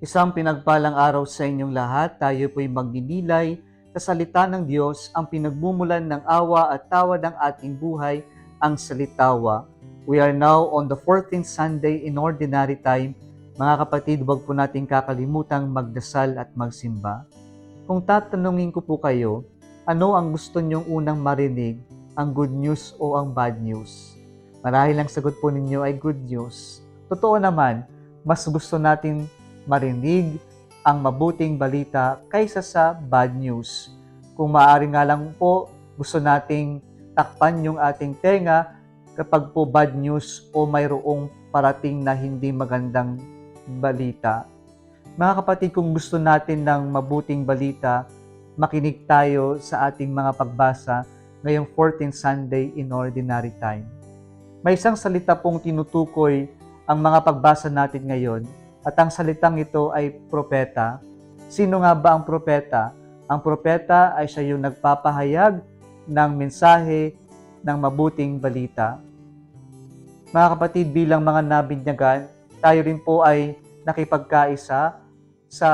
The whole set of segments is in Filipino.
Isang pinagpalang araw sa inyong lahat. Tayo po'y magninilay sa salita ng Diyos, ang pinagmumulan ng awa at tawa ng ating buhay, ang salitawa. We are now on the 14th Sunday in Ordinary Time. Mga kapatid, huwag po natin kakalimutang magdasal at magsimba. Kung tatanungin ko po kayo, ano ang gusto niyong unang marinig, ang good news o ang bad news? Marahil ang sagot po ninyo ay good news. Totoo naman, mas gusto natin marinig ang mabuting balita kaysa sa bad news. Kung maaari nga lang po, gusto nating takpan yung ating tenga kapag po bad news o mayroong parating na hindi magandang balita. Mga kapatid, kung gusto natin ng mabuting balita, makinig tayo sa ating mga pagbasa ngayong 14th Sunday in Ordinary Time. May isang salita pong tinutukoy ang mga pagbasa natin ngayon, at ang salitang ito ay propeta. Sino nga ba ang propeta? Ang propeta ay siya yung nagpapahayag ng mensahe ng mabuting balita. Mga kapatid, bilang mga nabinyagan, tayo rin po ay nakipagkaisa sa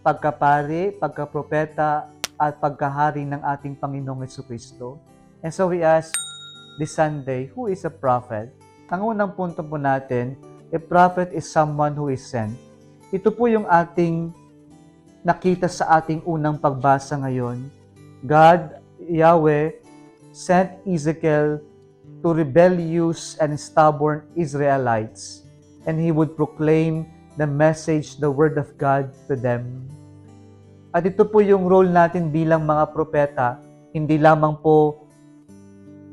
pagkapari, pagkapropeta, at pagkahari ng ating Panginoong Jesucristo. And so we ask this Sunday, who is a prophet? Ang unang punto po natin, a prophet is someone who is sent. Ito po yung ating nakita sa ating unang pagbasa ngayon. God, Yahweh, sent Ezekiel to rebellious and stubborn Israelites, and he would proclaim the message, the word of God to them. At ito po yung role natin bilang mga propeta, hindi lamang po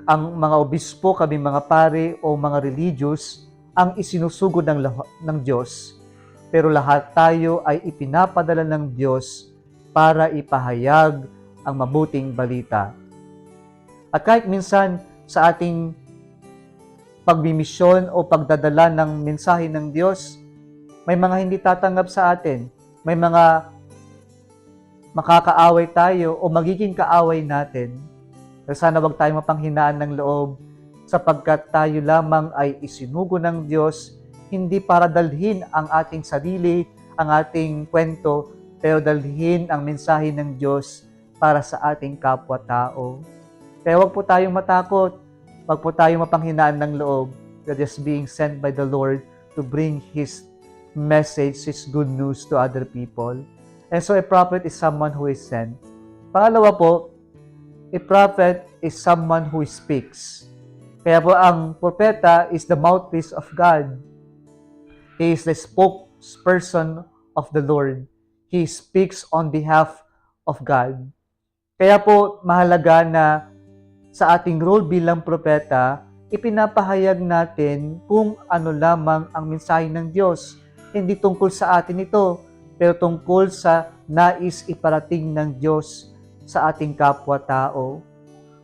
ang mga obispo, kami mga pare o mga religious ang isinusugod ng Diyos, pero lahat tayo ay ipinapadala ng Diyos para ipahayag ang mabuting balita. At kahit minsan sa ating pagbimisyon o pagdadala ng mensahe ng Diyos, may mga hindi tatanggap sa atin, may mga makakaaway tayo o magiging kaaway natin. Pero sana wag tayong mapanghinaan ng loob, sapagkat tayo lamang ay isinugo ng Diyos, hindi para dalhin ang ating sarili, ang ating kwento, pero dalhin ang mensahe ng Diyos para sa ating kapwa-tao. Kaya wag po tayong matakot, wag po tayong mapanghinaan ng loob. We're just being sent by the Lord to bring His message, His good news to other people. And so a prophet is someone who is sent. Pangalawa po, a prophet is someone who speaks. Kaya po ang propeta is the mouthpiece of God. He is the spokesperson of the Lord. He speaks on behalf of God. Kaya po mahalaga na sa ating role bilang propeta, ipinapahayag natin kung ano lamang ang mensahe ng Diyos. Hindi tungkol sa atin ito, pero tungkol sa nais iparating ng Diyos sa ating kapwa-tao.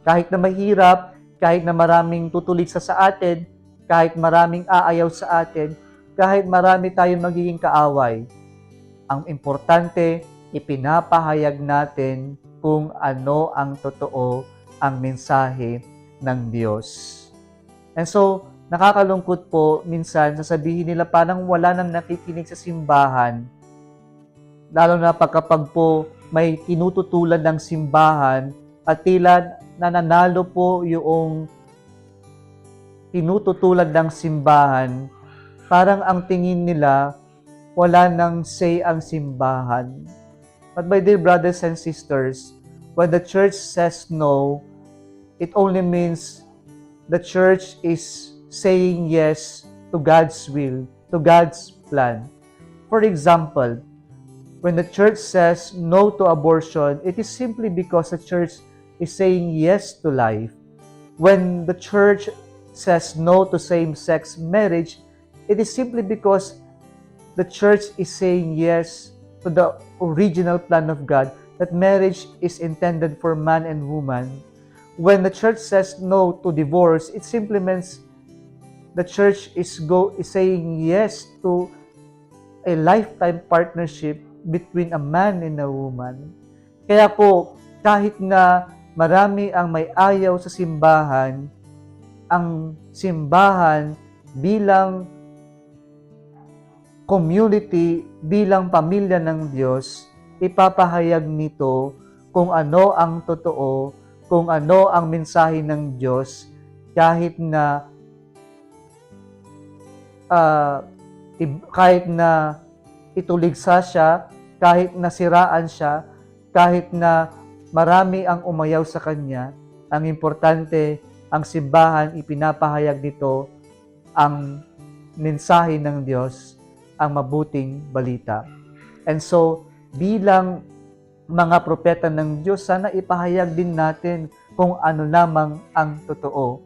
Kahit na mahirap, kahit na maraming tutulig sa atin, kahit maraming aayaw sa atin, kahit marami tayong magiging kaaway, ang importante, ipinapahayag natin kung ano ang totoo, ang mensahe ng Diyos. And so, nakakalungkot po, minsan, sasabihin nila parang wala nang nakikinig sa simbahan, lalo na pagkapag po may tinututulan ng simbahan at tila nananalo po yung tinututulan ng simbahan, parang ang tingin nila wala nang say ang simbahan. But my dear brothers and sisters, when the church says no, it only means the church is saying yes to God's will, to God's plan. For example, when the church says no to abortion, it is simply because the church is saying yes to life. When the church says no to same-sex marriage, it is simply because the church is saying yes to the original plan of God, that marriage is intended for man and woman. When the church says no to divorce, it simply means the church is saying yes to a lifetime partnership between a man and a woman. Kaya po, kahit na marami ang may ayaw sa simbahan, ang simbahan bilang community, bilang pamilya ng Diyos, ipapahayag nito kung ano ang totoo, kung ano ang mensahe ng Diyos, kahit na ah, kahit na ituligsa siya, kahit na siraan siya, kahit na marami ang umayaw sa kanya, ang importante, ang simbahan ipinapahayag dito ang mensahe ng Diyos, ang mabuting balita. And so, bilang mga propeta ng Diyos, sana ipahayag din natin kung ano lamang ang totoo.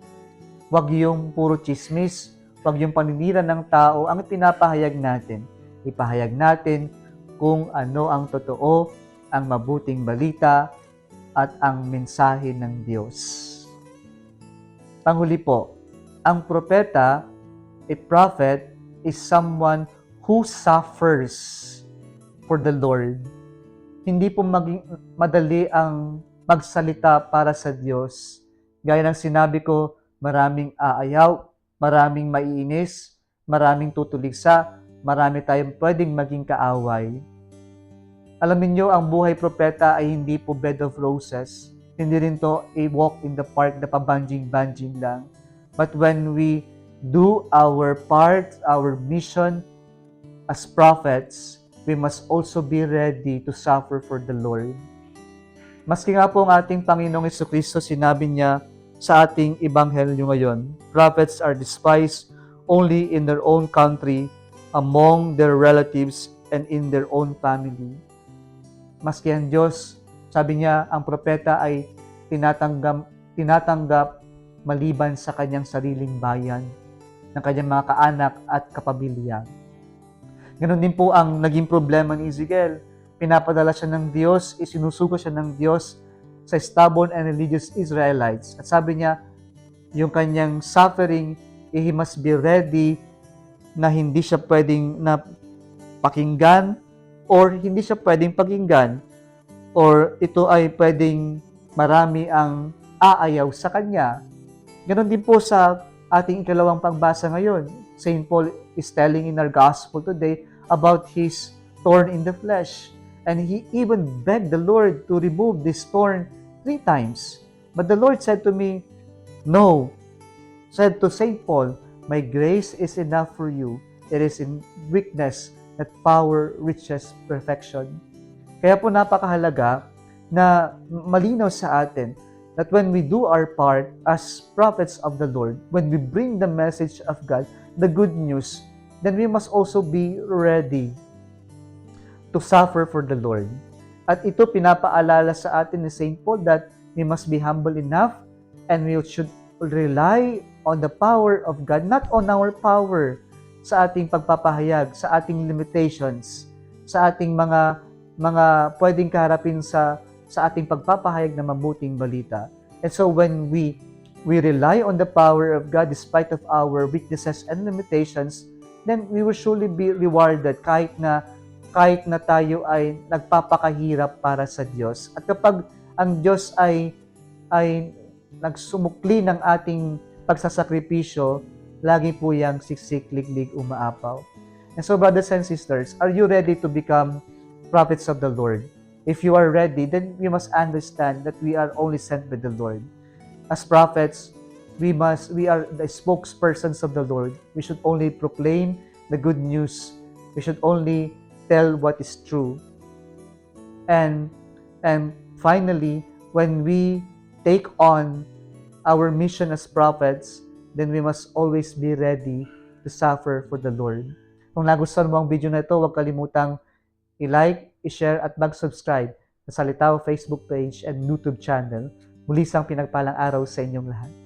Huwag yung puro chismis, huwag yung paninira ng tao ang pinapahayag natin. Ipahayag natin kung ano ang totoo, ang mabuting balita, at ang mensahe ng Diyos. Panghuli po, ang propeta, a prophet, is someone who suffers for the Lord. Hindi po madali ang magsalita para sa Diyos. Gaya ng sinabi ko, maraming aayaw, maraming maiinis, maraming tutuligsa, marami tayong pwedeng maging kaaway. Alamin nyo, ang buhay propeta ay hindi po bed of roses. Hindi rin to a walk in the park na pabanjing-banjing lang. But when we do our part, our mission as prophets, we must also be ready to suffer for the Lord. Maski nga po ang ating Panginoong Jesucristo, sinabi niya sa ating ebanghelyo ngayon, prophets are despised only in their own country, among their relatives, and in their own family. Maski ang Diyos, sabi niya, ang propeta ay tinatanggap maliban sa kanyang sariling bayan, ng kanyang mga kaanak at kapamilya. Ganon din po ang naging problema ni Ezekiel. Pinapadala siya ng Diyos, isinusugo siya ng Diyos sa stubborn and religious Israelites. At sabi niya, yung kanyang suffering, he must be ready na hindi siya pwedeng na pakinggan or hindi siya pwedeng pakinggan or ito ay pwedeng marami ang aayaw sa kanya. Ganon din po sa ating ikalawang pagbasa ngayon. St. Paul is telling in our gospel today about his thorn in the flesh. And he even begged the Lord to remove this thorn 3 times. But the Lord said to me, no. Said to St. Paul, my grace is enough for you. It is in weakness that power reaches perfection. Kaya po napakahalaga na malinaw sa atin that when we do our part as prophets of the Lord, when we bring the message of God, the good news, then we must also be ready to suffer for the Lord. At ito pinapaalala sa atin ni St. Paul that we must be humble enough and we should rely on the power of God, not on our power sa ating pagpapahayag, sa ating limitations, sa ating mga pwedeng kaharapin sa ating pagpapahayag ng mabuting balita. And so when we rely on the power of God despite of our weaknesses and limitations, then we will surely be rewarded kahit na tayo ay nagpapakahirap para sa Diyos. At kapag ang Diyos ay nagsumukli ng ating pagsasakripisyo, lagi po yang siksik, liglig, umaapaw. And so brothers and sisters, are you ready to become prophets of the Lord? If you are ready, then we must understand that we are only sent by the Lord. As prophets, we are the spokespersons of the Lord. We should only proclaim the good news. We should only tell what is true. And finally, when we take on our mission as prophets, then we must always be ready to suffer for the Lord. Kung nagustuhan mo ang video na ito, huwag kalimutang i-like, i-share at mag-subscribe sa Salitaw Facebook page and YouTube channel. Muli isang pinagpalang araw sa inyong lahat.